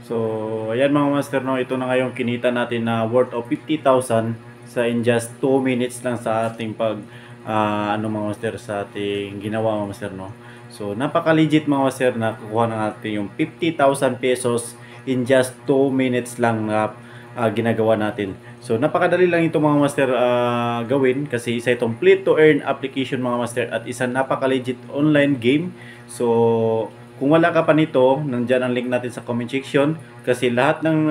So, ayan mga master, no, ito na ngayong kinita natin na worth of 50,000 sa in just 2 minutes lang sa ating mga master, sa ating ginawa mga master, no. So, napaka-legit mga master na kukuha na natin yung 50,000 pesos in just 2 minutes lang na ginagawa natin. So, napakadali lang ito mga master gawin kasi isa itong play to earn application mga master at isang napaka-legit online game. So, kung wala ka pa nito, nandiyan ang link natin sa comment section kasi lahat ng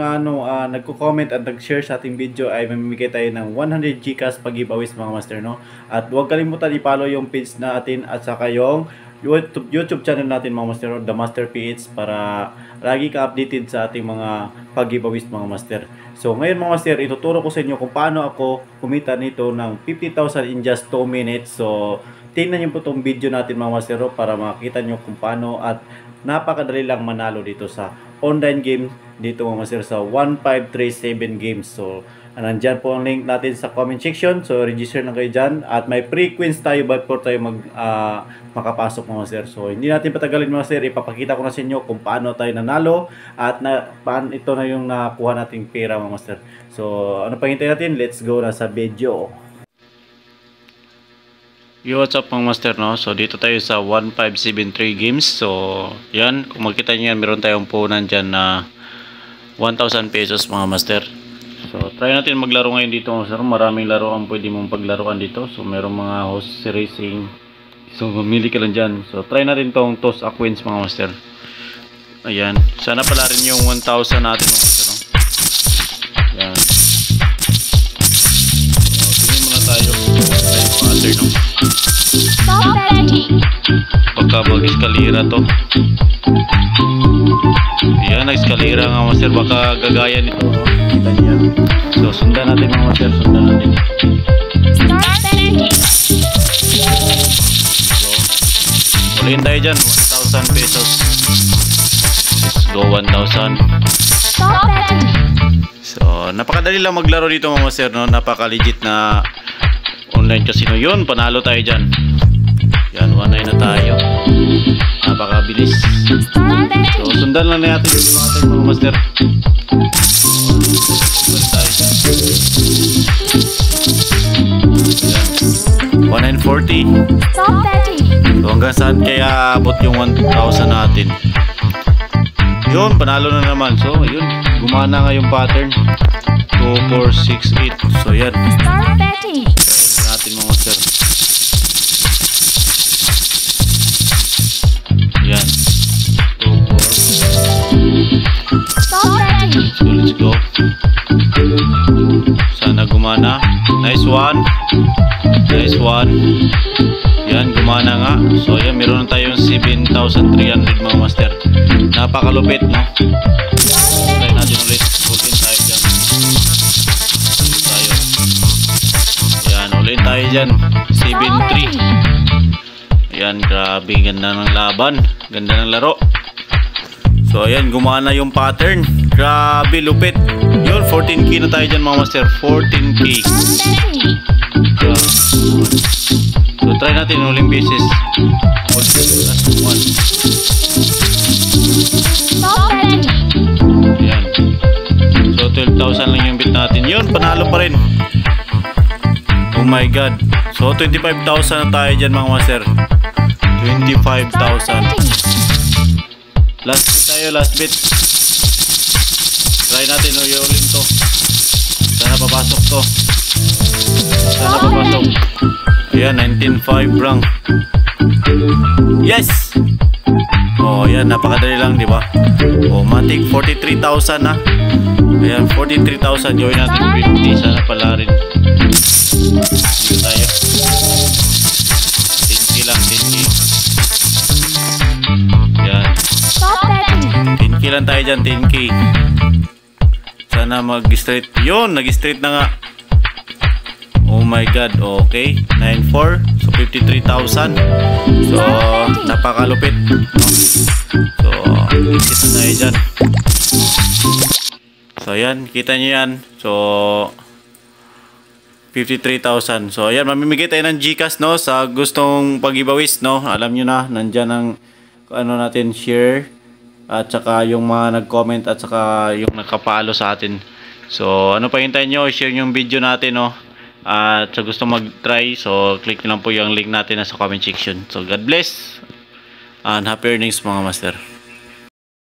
nagko-comment at nag-share sa ating video ay mamimigay tayo ng 100 GCash pag-giveaways mga master, no. At huwag kalimutan i-follow yung page natin at saka yung YouTube channel natin mga master, The Master PH, para lagi ka updated sa ating mga pag-giveaways mga master. So ngayon mga master, ituturo ko sa inyo kung paano ako kumita nito ng 50,000 in just 2 minutes. So tingnan niyo po itong video natin mga master para makita niyo kung paano, at napakadali lang manalo dito sa online game dito mga master sa 1537 games. So nandyan po ang link natin sa comment section. So register na kayo dyan at may pre-quiz tayo before tayo makapasok mga master. So hindi natin patagalin mga master, ipapakita ko na sa inyo kung paano tayo nanalo at ito na yung nakuha nating pera mga master. So ano pa hintay natin, let's go na sa video. Yo, what's up mga master, no? So dito tayo sa 1573 games. So yan, kung makita nyo yan, meron tayong punan dyan na 1,000 pesos mga master. So try natin maglaro ngayon dito mga master. Maraming laro ang pwede mong paglaruan dito. So meron mga horse racing. So mamili ka lang dyan. So try natin tong toss a coins mga master. Ayan, sana pala rin yung 1,000 natin mga master, no? Ayan. So tingin muna tayo master, no? Pagka mag-eskalera to. Ayan, nag-eskalera nga master. Baka gagaya nito. Kita niya. So sundan natin mga master. Sundan natin. So ulihin tayo dyan. 1,000 pesos. Let's go 1,000. So napakadali lang maglaro dito mga master, no? Napaka-legit na online casino yun. Panalo tayo dyan. Yan, 1-9 na tayo. Napakabilis. So sundan lang natin yung mga master. Sundan tayo dyan. Yan, 1940. So hanggang saan kaya abot yung 1,000 natin? Yun, panalo na naman. So yun, gumana nga yung pattern. 2, 4, 6, 8. So yan, natin mga master. Yan, 2, 4. So let's go. Sana gumana. Nice one. Nice one. Yan, gumana nga. So yan, meron na tayong 7,300 mga master. Napakalupit, no? Try natin ulit. Ulit tayo dyan. Yan, ulit tayo dyan. 7-3. Yan, grabe. Ganda ng laban. Ganda ng laro. So ayan, gumana yung pattern. Grabe, lupit. Yun, 14k na tayo dyan mga master. 14k. So try natin uling beses. Ayan. So 12,000 lang yung bit natin. Yun, panalo pa rin. Oh my god. So 25,000 na tayo dyan mga master. 25,000. Last bit tayo, last bit. Try natin uling to. Sana papasok to. Sana papasok. Ayan, 19.5 lang. Yes! Oh, ayan, napakadali lang, di ba? Oh, matik 43,000 na. Ayan, 43,000. Gawin natin 50. Sana pala rin. Dito tayo. 10k lang, 10k. Ayan. 10k lang tayo dyan, 10k. Sana mag-straight. Yun, nag-straight na nga. Oh my god, okay. 9.4. So 53,000. So napakalupit, no? So ikit na tayo dyan. So ayan, kita nyo yan. So 53,000. So ayan, mamimigay tayo ng GCash, no, sa gustong pag-giveaways, no. Alam nyo na, nandyan ang ano natin, share at saka yung mga nag-comment at saka yung nakapalo sa atin. So ano pa hintayin nyo, share yung video natin, no? At sa gusto mag-try, so click nyo lang po yung link natin sa comment section. So God bless and happy earnings mga master.